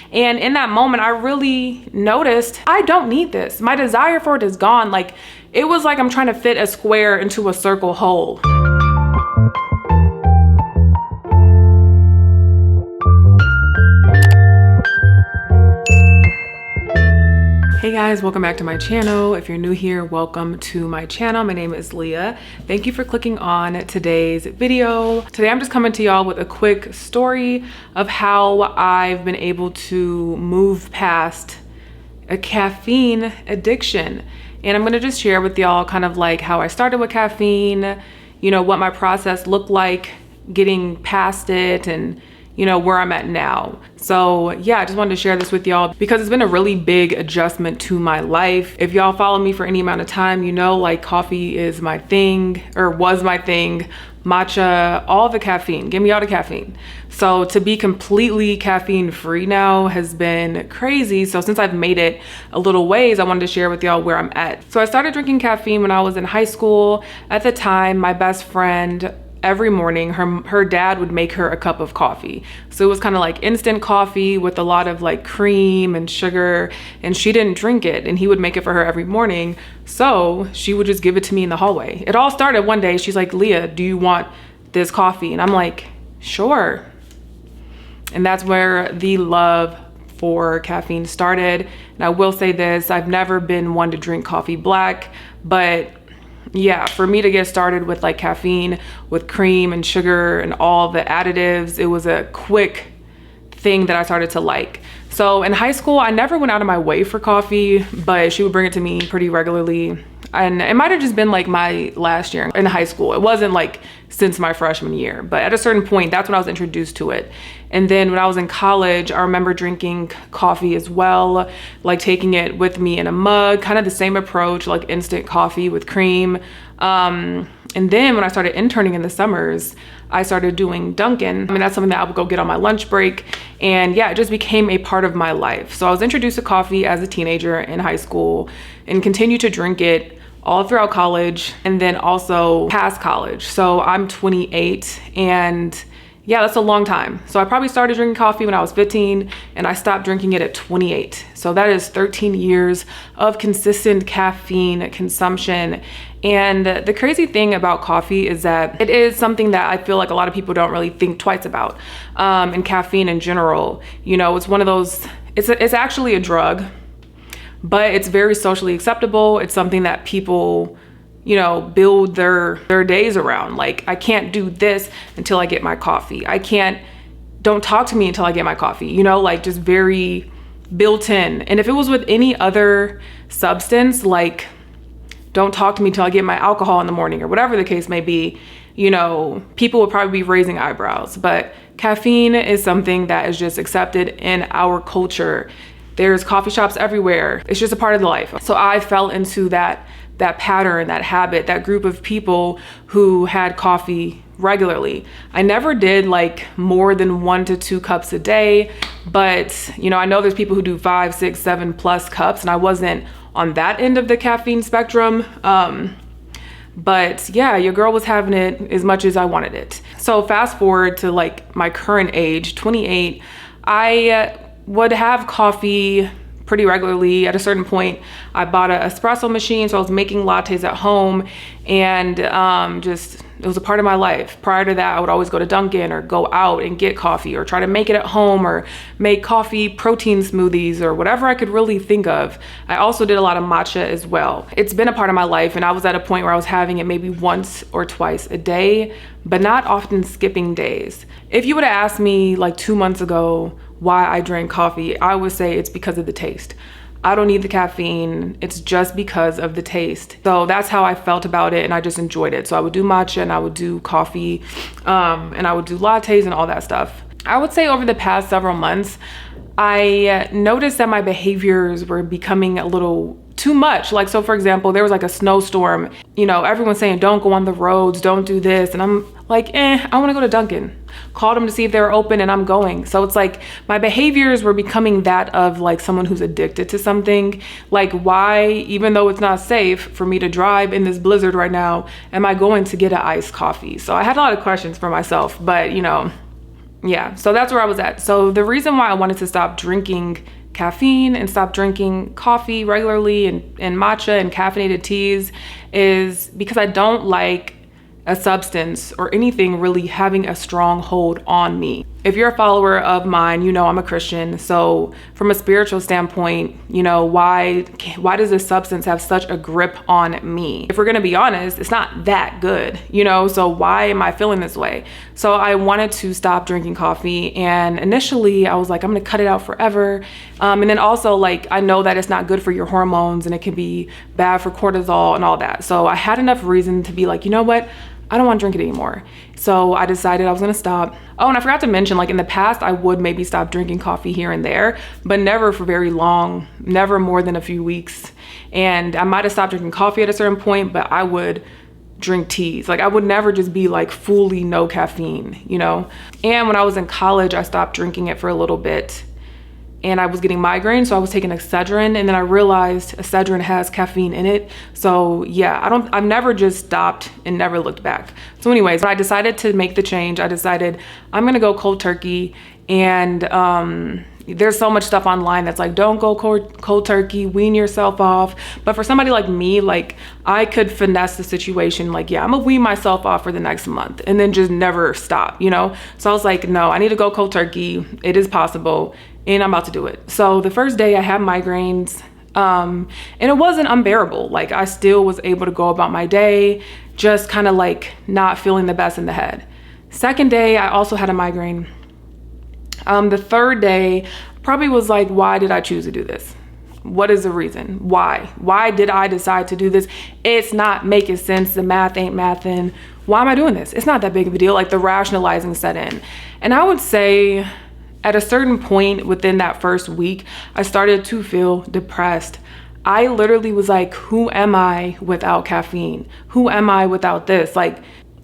And in that moment, I really noticed I don't need this. My desire for it is gone. Like, it was like I'm trying to fit a square into a circle hole. Hey guys, welcome back to my channel. If you're new here, welcome to my channel. My name is Leah. Thank you for clicking on today's video. Today I'm just coming to y'all with a quick story of how I've been able to move past a caffeine addiction. And I'm gonna just share with y'all kind of like how I started with caffeine, you know, what my process looked like getting past it, and you know, where I'm at now. So yeah, I just wanted to share this with y'all because it's been a really big adjustment to my life. If y'all follow me for any amount of time, you know, like coffee is my thing, or was my thing, matcha, all the caffeine, give me all the caffeine. So to be completely caffeine free now has been crazy. So since I've made it a little ways, I wanted to share with y'all where I'm at. So I started drinking caffeine when I was in high school. At the time, my best friend, every morning her dad would make her a cup of coffee. So it was kind of like instant coffee with a lot of like cream and sugar, and she didn't drink it, and he would make it for her every morning. So she would just give it to me in the hallway. It all started one day. She's like, "Leah, do you want this coffee?" And I'm like, "Sure." And that's where the love for caffeine started. And I will say this, I've never been one to drink coffee black, but yeah, for me to get started with like caffeine with cream and sugar and all the additives, it was a quick thing that I started to like. So in high school, I never went out of my way for coffee, but she would bring it to me pretty regularly. And it might have just been like my last year in high school. It wasn't like since my freshman year, but at a certain point, that's when I was introduced to it. And then when I was in college, I remember drinking coffee as well, like taking it with me in a mug, kind of the same approach, like instant coffee with cream. And then when I started interning in the summers, I started doing Dunkin'. I mean, that's something that I would go get on my lunch break. And yeah, it just became a part of my life. So I was introduced to coffee as a teenager in high school and continued to drink it all throughout college and then also past college. So I'm 28, and yeah, that's a long time. So I probably started drinking coffee when I was 15 and I stopped drinking it at 28. So that is 13 years of consistent caffeine consumption. And the crazy thing about coffee is that it is something that I feel like a lot of people don't really think twice about. And caffeine in general, you know, it's one of those, it's actually a drug, but it's very socially acceptable. It's something that people, you know, build their days around. Like, I can't do this until I get my coffee. Don't talk to me until I get my coffee, you know, like just very built in. And if it was with any other substance, like don't talk to me till I get my alcohol in the morning or whatever the case may be, you know, people would probably be raising eyebrows. But caffeine is something that is just accepted in our culture. There's coffee shops everywhere. It's just a part of the life. So I fell into that pattern, that habit, that group of people who had coffee regularly. I never did like more than 1 to 2 cups a day, but you know, I know there's people who do 5, 6, 7 plus cups, and I wasn't on that end of the caffeine spectrum. But yeah, your girl was having it as much as I wanted it. So fast forward to like my current age, 28, I would have coffee pretty regularly. At a certain point, I bought an espresso machine, so I was making lattes at home, and it was a part of my life. Prior to that, I would always go to Dunkin' or go out and get coffee or try to make it at home or make coffee protein smoothies or whatever I could really think of. I also did a lot of matcha as well. It's been a part of my life, and I was at a point where I was having it maybe once or twice a day, but not often skipping days. If you would have asked me like 2 months ago why I drank coffee, I would say it's because of the taste. I don't need the caffeine. It's just because of the taste. So that's how I felt about it, and I just enjoyed it. So I would do matcha and I would do coffee, and I would do lattes and all that stuff. I would say over the past several months, I noticed that my behaviors were becoming a little too much. Like, so for example, there was like a snowstorm, you know, everyone's saying, don't go on the roads, don't do this. And I'm like, I want to go to Dunkin'. Called them to see if they were open, and I'm going. So it's like my behaviors were becoming that of like someone who's addicted to something. Like, why, even though it's not safe for me to drive in this blizzard right now, am I going to get an iced coffee? So I had a lot of questions for myself, but you know, Yeah, so that's where I was at. So the reason why I wanted to stop drinking caffeine and stop drinking coffee regularly and matcha and caffeinated teas is because I don't like a substance or anything really having a strong hold on me. If you're a follower of mine, you know I'm a Christian. So from a spiritual standpoint, you know, why does this substance have such a grip on me? If we're gonna be honest, it's not that good, you know, so why am I feeling this way? So I wanted to stop drinking coffee, and initially I was like, I'm gonna cut it out forever. And then also, like, I know that it's not good for your hormones and it can be bad for cortisol and all that. So I had enough reason to be like, you know what? I don't want to drink it anymore. So I decided I was gonna stop. Oh, and I forgot to mention, like in the past, I would maybe stop drinking coffee here and there, but never for very long, never more than a few weeks. And I might've stopped drinking coffee at a certain point, but I would drink teas. Like I would never just be like fully no caffeine, you know? And when I was in college, I stopped drinking it for a little bit. And I was getting migraines, so I was taking Excedrin, and then I realized Excedrin has caffeine in it. So yeah, I've never just stopped and never looked back. So anyways, when I decided to make the change, I decided I'm gonna go cold turkey. And there's so much stuff online that's like, don't go cold turkey, wean yourself off. But for somebody like me, like I could finesse the situation. Like, yeah, I'm gonna wean myself off for the next month and then just never stop, you know? So I was like, no, I need to go cold turkey. It is possible. And I'm about to do it. So the first day I had migraines, and it wasn't unbearable. Like I still was able to go about my day, just kind of like not feeling the best in the head. Second day, I also had a migraine. The third day probably was like, why did I choose to do this? What is the reason? Why did I decide to do this? It's not making sense. The math ain't mathing. Why am I doing this? It's not that big of a deal. Like the rationalizing set in. And I would say, at a certain point within that first week, I started to feel depressed. I literally was like, who am I without caffeine? Who am I without this? Like,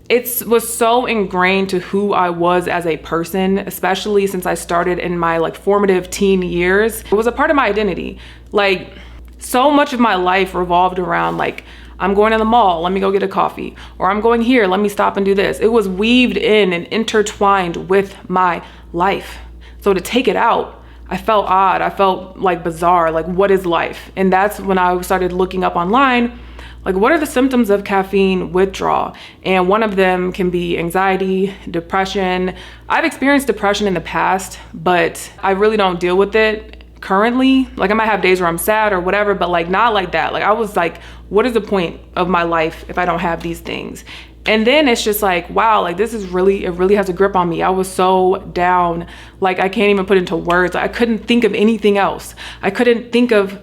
it was so ingrained to who I was as a person, especially since I started in my like formative teen years. It was a part of my identity. Like, so much of my life revolved around like, I'm going to the mall, let me go get a coffee. Or I'm going here, let me stop and do this. It was weaved in and intertwined with my life. So to take it out, I felt odd. I felt like bizarre. Like, what is life? And that's when I started looking up online, like, what are the symptoms of caffeine withdrawal? And one of them can be anxiety, depression. I've experienced depression in the past, but I really don't deal with it currently. Like, I might have days where I'm sad or whatever, but like not like that. Like, I was like, what is the point of my life if I don't have these things? And then it's just like, wow, like this is really, it really has a grip on me. I was so down, like I can't even put into words. I couldn't think of anything else. I couldn't think of,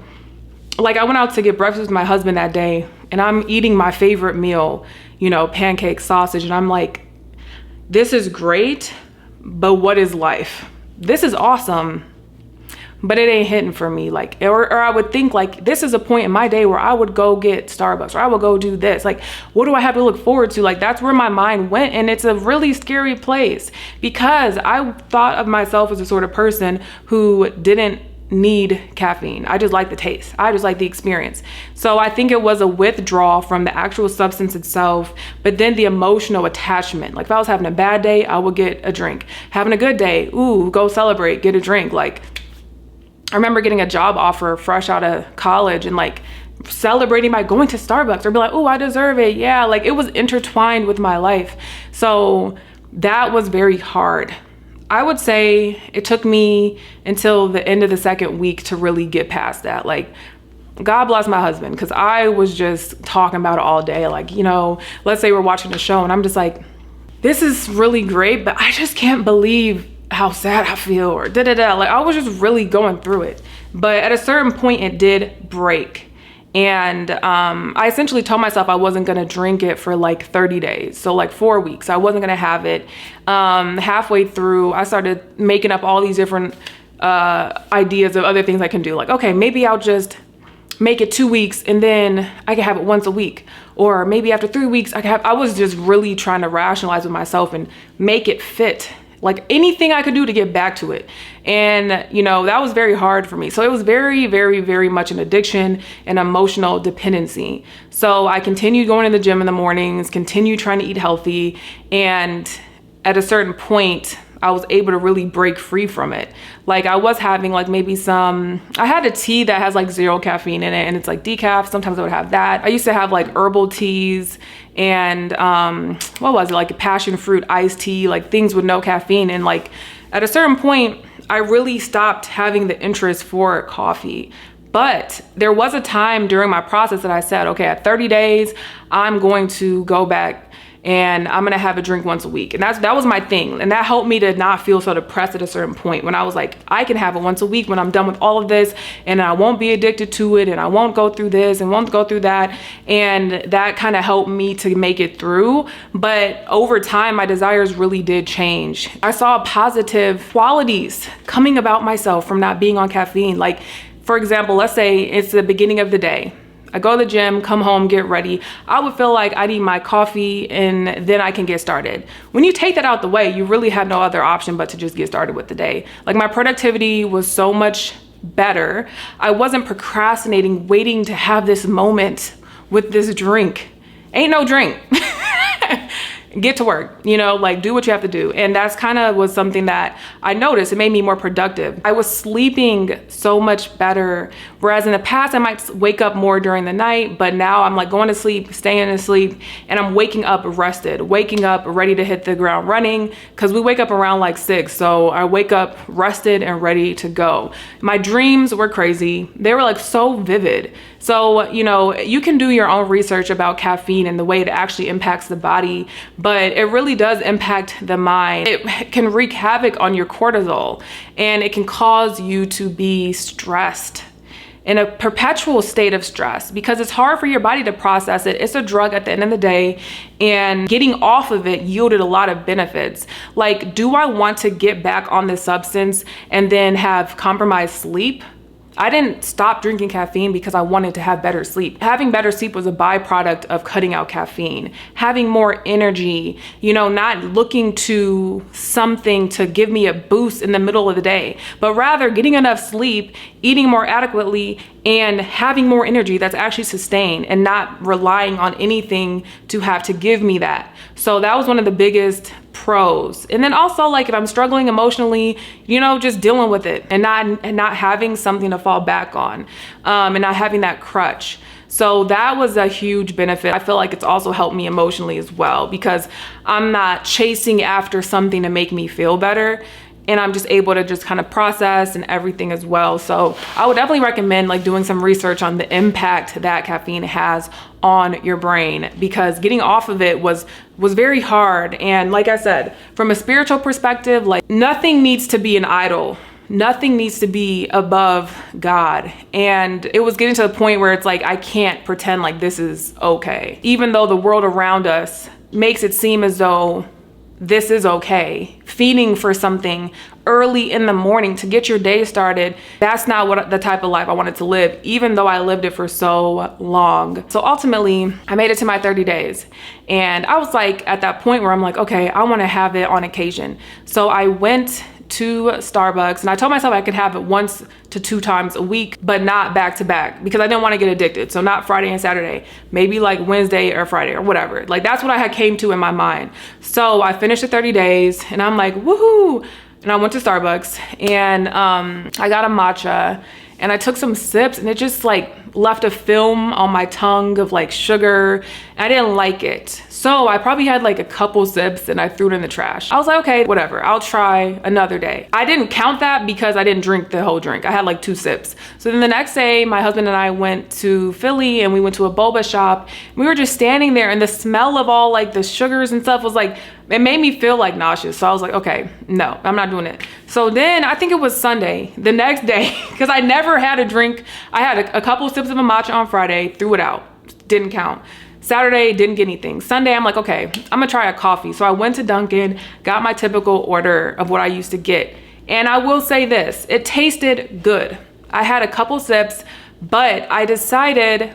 like I went out to get breakfast with my husband that day and I'm eating my favorite meal, you know, pancake sausage. And I'm like, this is great, but what is life? This is awesome, but it ain't hitting for me. Like, or I would think like, this is a point in my day where I would go get Starbucks or I would go do this. Like, what do I have to look forward to? Like, that's where my mind went. And it's a really scary place because I thought of myself as a sort of person who didn't need caffeine. I just like the taste. I just like the experience. So I think it was a withdrawal from the actual substance itself, but then the emotional attachment. Like if I was having a bad day, I would get a drink. Having a good day, ooh, go celebrate, get a drink. Like, I remember getting a job offer fresh out of college and like celebrating by going to Starbucks or be like, oh, I deserve it. Yeah, like it was intertwined with my life. So that was very hard. I would say it took me until the end of the second week to really get past that. Like, God bless my husband, because I was just talking about it all day. Like, you know, let's say we're watching a show and I'm just like, this is really great, but I just can't believe how sad I feel or da-da-da. Like I was just really going through it. But at a certain point it did break. And I essentially told myself I wasn't gonna drink it for like 30 days. So like 4 weeks, I wasn't gonna have it. Halfway through, I started making up all these different ideas of other things I can do. Like, okay, maybe I'll just make it 2 weeks and then I can have it once a week. Or maybe after 3 weeks, I was just really trying to rationalize with myself and make it fit. Like anything I could do to get back to it. And, you know, that was very hard for me. So it was very, very, very much an addiction and emotional dependency. So I continued going to the gym in the mornings, continued trying to eat healthy. And at a certain point, I was able to really break free from it. Like I was having like maybe I had a tea that has like 0 caffeine in it and it's like decaf. Sometimes I would have that. I used to have like herbal teas and what was it, like a passion fruit iced tea, like things with no caffeine. And like at a certain point, I really stopped having the interest for coffee. But there was a time during my process that I said, okay, at 30 days, I'm going to go back and I'm gonna have a drink once a week. And that was my thing. And that helped me to not feel so depressed at a certain point when I was like, I can have it once a week when I'm done with all of this and I won't be addicted to it and I won't go through this and won't go through that. And that kind of helped me to make it through. But over time, my desires really did change. I saw positive qualities coming about myself from not being on caffeine. Like, for example, let's say it's the beginning of the day. I go to the gym, come home, get ready. I would feel like I need my coffee and then I can get started. When you take that out the way, you really have no other option but to just get started with the day. Like my productivity was so much better. I wasn't procrastinating, waiting to have this moment with this drink. Ain't no drink. Get to work, you know, like do what you have to do. And that's kind of was something that I noticed. It made me more productive. I was sleeping so much better. Whereas in the past, I might wake up more during the night, but now I'm like going to sleep, staying asleep, and I'm waking up rested, waking up ready to hit the ground running, because we wake up around like 6. So I wake up rested and ready to go. My dreams were crazy. They were like so vivid. So, you know, you can do your own research about caffeine and the way it actually impacts the body, but it really does impact the mind. It can wreak havoc on your cortisol and it can cause you to be stressed, in a perpetual state of stress, because it's hard for your body to process it. It's a drug at the end of the day, and getting off of it yielded a lot of benefits. Like, do I want to get back on this substance and then have compromised sleep? I didn't stop drinking caffeine because I wanted to have better sleep. Having better sleep was a byproduct of cutting out caffeine. Having more energy, you know, not looking to something to give me a boost in the middle of the day, but rather getting enough sleep, eating more adequately, and having more energy that's actually sustained and not relying on anything to have to give me that. So that was one of the biggest pros. And then also, like, if I'm struggling emotionally, you know, just dealing with it and not having something to fall back on, and not having that crutch. So that was a huge benefit. I feel like it's also helped me emotionally as well, because I'm not chasing after something to make me feel better, and I'm just able to just kind of process and everything as well. So I would definitely recommend like doing some research on the impact that caffeine has on your brain, because getting off of it was very hard. And like I said, from a spiritual perspective, like nothing needs to be an idol. Nothing needs to be above God. And it was getting to the point where it's like, I can't pretend like this is okay. Even though the world around us makes it seem as though this is okay. Feeding for something early in the morning to get your day started, that's not what the type of life I wanted to live, even though I lived it for so long. So ultimately, I made it to my 30 days. And I was like at that point where I'm like, okay, I want to have it on occasion. So I went to Starbucks and I told myself I could have it 1 to 2 times a week, but not back to back, because I didn't want to get addicted. So not Friday and Saturday, maybe like Wednesday or Friday or whatever. Like that's what I had came to in my mind. So I finished the 30 days and I'm like, woohoo. And I went to Starbucks and I got a matcha and I took some sips and it just like left a film on my tongue of like sugar. And I didn't like it. So I probably had like a couple sips and I threw it in the trash. I was like, okay, whatever, I'll try another day. I didn't count that because I didn't drink the whole drink. I had like 2 sips. So then the next day, my husband and I went to Philly and we went to a boba shop. We were just standing there and the smell of all like the sugars and stuff was like, it made me feel like nauseous. So I was like, okay, no, I'm not doing it. So then I think it was Sunday, the next day, because I never had a drink. I had a couple sips of a matcha on Friday, threw it out, didn't count. Saturday, didn't get anything. Sunday, I'm like, okay, I'm gonna try a coffee. So I went to Dunkin', got my typical order of what I used to get. And I will say this, it tasted good. I had a couple sips, but I decided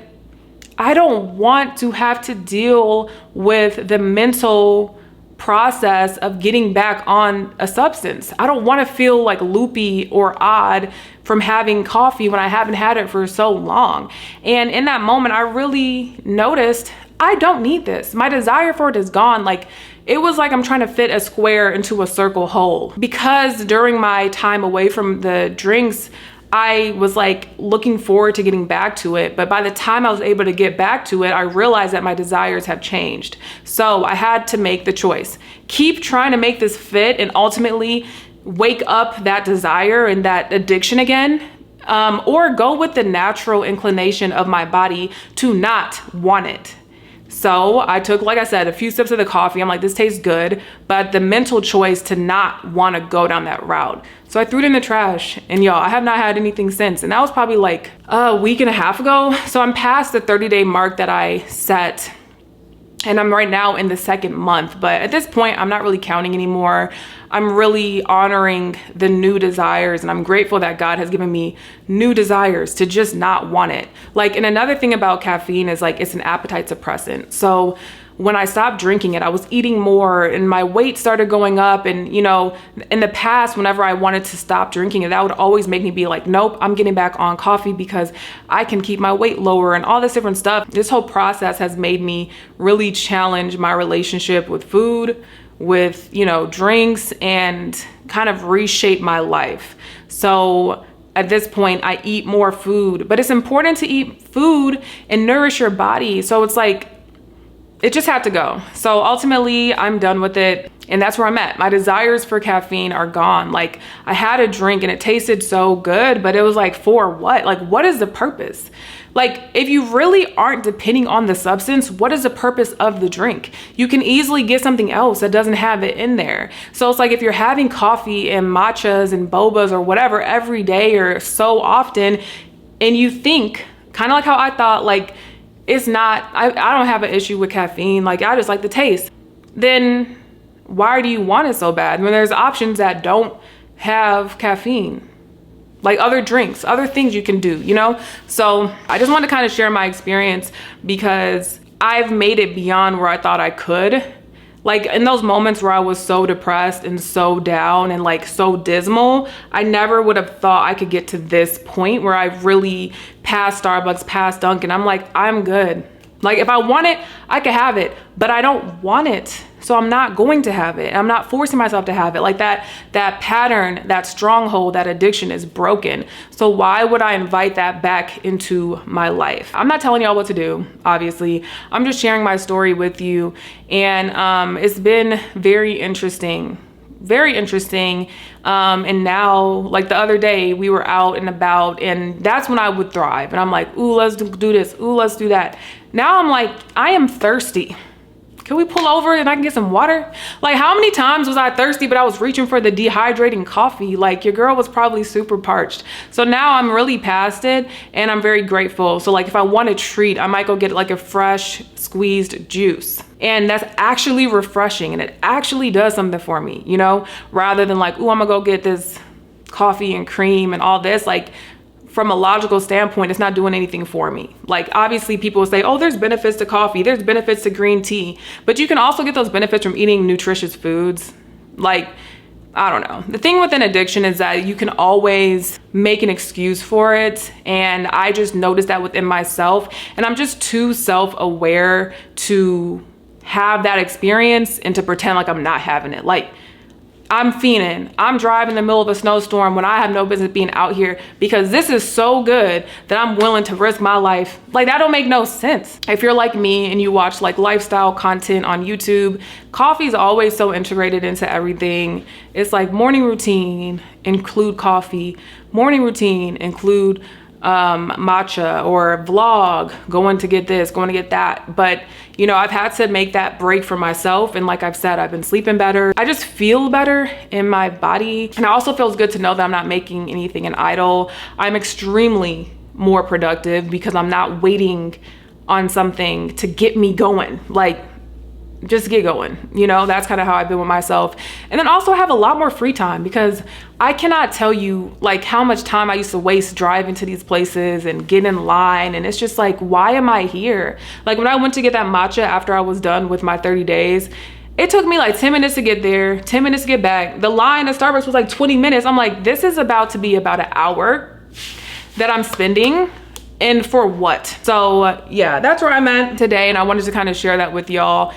I don't want to have to deal with the mental process of getting back on a substance. I don't want to feel like loopy or odd from having coffee when I haven't had it for so long. And in that moment, I really noticed I don't need this. My desire for it is gone. Like, it was like I'm trying to fit a square into a circle hole. Because during my time away from the drinks, I was like looking forward to getting back to it. But by the time I was able to get back to it, I realized that my desires have changed. So I had to make the choice. Keep trying to make this fit and ultimately wake up that desire and that addiction again. Or go with the natural inclination of my body to not want it. So I took, like I said, a few sips of the coffee. I'm like, this tastes good, but the mental choice to not want to go down that route. So I threw it in the trash, and y'all, I have not had anything since. And that was probably like a week and a half ago. So I'm past the 30-day mark that I set, and I'm right now in the second month. But at this point, I'm not really counting anymore. I'm really honoring the new desires, and I'm grateful that God has given me new desires to just not want it. Like, and another thing about caffeine is like, it's an appetite suppressant. So when I stopped drinking it, I was eating more and my weight started going up. And, you know, in the past, whenever I wanted to stop drinking it, that would always make me be like, nope, I'm getting back on coffee because I can keep my weight lower and all this different stuff. This whole process has made me really challenge my relationship with food, with, you know, drinks, and kind of reshape my life. So at this point, I eat more food, but it's important to eat food and nourish your body. So it's like, it just had to go. So ultimately, I'm done with it. And that's where I'm at. My desires for caffeine are gone. Like, I had a drink and it tasted so good, but it was like, for what? Like, what is the purpose? Like, if you really aren't depending on the substance, what is the purpose of the drink? You can easily get something else that doesn't have it in there. So it's like, if you're having coffee and matchas and bobas or whatever every day or so often, and you think, kind of like how I thought, like, it's not, I don't have an issue with caffeine, like, I just like the taste, then why do you want it so bad when there's options that don't have caffeine? Like other drinks, other things you can do, you know? So I just want to kind of share my experience because I've made it beyond where I thought I could. Like in those moments where I was so depressed and so down and like so dismal, I never would have thought I could get to this point where I really passed Starbucks, passed Dunkin'. I'm like, I'm good. Like if I want it, I could have it, but I don't want it. So I'm not going to have it. I'm not forcing myself to have it. Like that pattern, that stronghold, that addiction is broken. So why would I invite that back into my life? I'm not telling y'all what to do, obviously. I'm just sharing my story with you. And it's been very interesting. Very interesting. And now, like the other day, we were out and about, and that's when I would thrive. And I'm like, ooh, let's do this. Ooh, let's do that. Now I'm like, I am thirsty. Can we pull over and I can get some water? Like, how many times was I thirsty, but I was reaching for the dehydrating coffee? Like, your girl was probably super parched. So now I'm really past it, and I'm very grateful. So like, if I want a treat, I might go get like a fresh squeezed juice. And that's actually refreshing, and it actually does something for me, you know, rather than like, ooh, I'm gonna go get this coffee and cream and all this. Like, from a logical standpoint, it's not doing anything for me. Like, obviously people will say, oh, there's benefits to coffee, there's benefits to green tea, but you can also get those benefits from eating nutritious foods. Like, I don't know. The thing with an addiction is that you can always make an excuse for it. And I just noticed that within myself, and I'm just too self-aware to have that experience and to pretend like I'm not having it. Like, I'm fiending. I'm driving in the middle of a snowstorm when I have no business being out here because this is so good that I'm willing to risk my life. Like, that don't make no sense. If you're like me and you watch like lifestyle content on YouTube, coffee is always so integrated into everything. It's like morning routine, include coffee. Morning routine, include matcha, or vlog, going to get this, going to get that. But you know, I've had to make that break for myself. And like I've said, I've been sleeping better. I just feel better in my body. And it also feels good to know that I'm not making anything an idol. I'm extremely more productive because I'm not waiting on something to get me going. Like, just get going, you know? That's kind of how I've been with myself. And then also have a lot more free time, because I cannot tell you like how much time I used to waste driving to these places and get in line. And it's just like, why am I here? Like, when I went to get that matcha after I was done with my 30 days, it took me like 10 minutes to get there, 10 minutes to get back. The line at Starbucks was like 20 minutes. I'm like, this is about to be about an hour that I'm spending And for what? So yeah, that's where I'm at today. And I wanted to kind of share that with y'all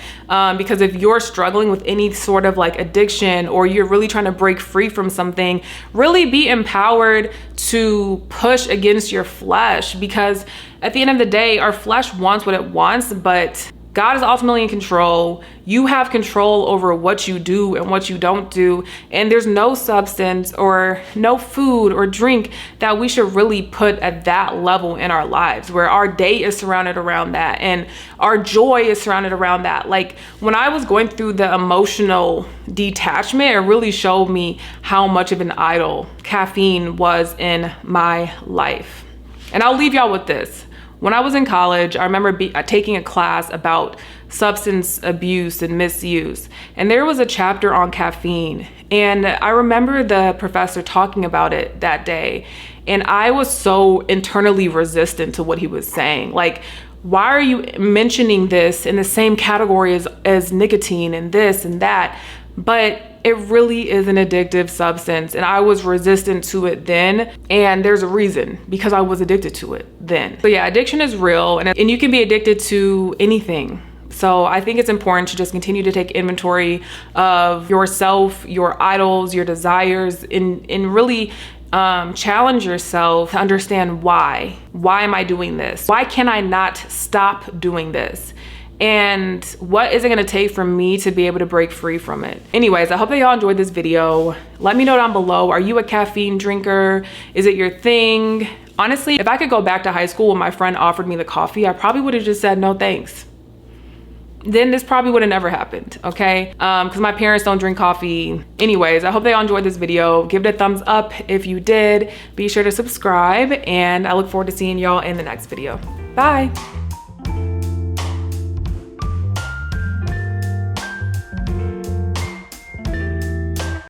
because if you're struggling with any sort of like addiction, or you're really trying to break free from something, really be empowered to push against your flesh, because at the end of the day, our flesh wants what it wants, but God is ultimately in control. You have control over what you do and what you don't do. And there's no substance or no food or drink that we should really put at that level in our lives, where our day is surrounded around that and our joy is surrounded around that. Like when I was going through the emotional detachment, it really showed me how much of an idol caffeine was in my life. And I'll leave y'all with this. When I was in college, I remember taking a class about substance abuse and misuse. And there was a chapter on caffeine. And I remember the professor talking about it that day. And I was so internally resistant to what he was saying. Like, why are you mentioning this in the same category as nicotine and this and that? But it really is an addictive substance, and I was resistant to it then, and there's a reason, because I was addicted to it then. So yeah, addiction is real, and you can be addicted to anything. So I think it's important to just continue to take inventory of yourself, your idols, your desires, and really challenge yourself to understand why. Why am I doing this? Why can I not stop doing this? And what is it gonna take for me to be able to break free from it? Anyways, I hope that y'all enjoyed this video. Let me know down below, are you a caffeine drinker? Is it your thing? Honestly, if I could go back to high school when my friend offered me the coffee, I probably would have just said no thanks. Then this probably would have never happened, okay? Because my parents don't drink coffee. Anyways, I hope they all enjoyed this video. Give it a thumbs up if you did. Be sure to subscribe, and I look forward to seeing y'all in the next video. Bye.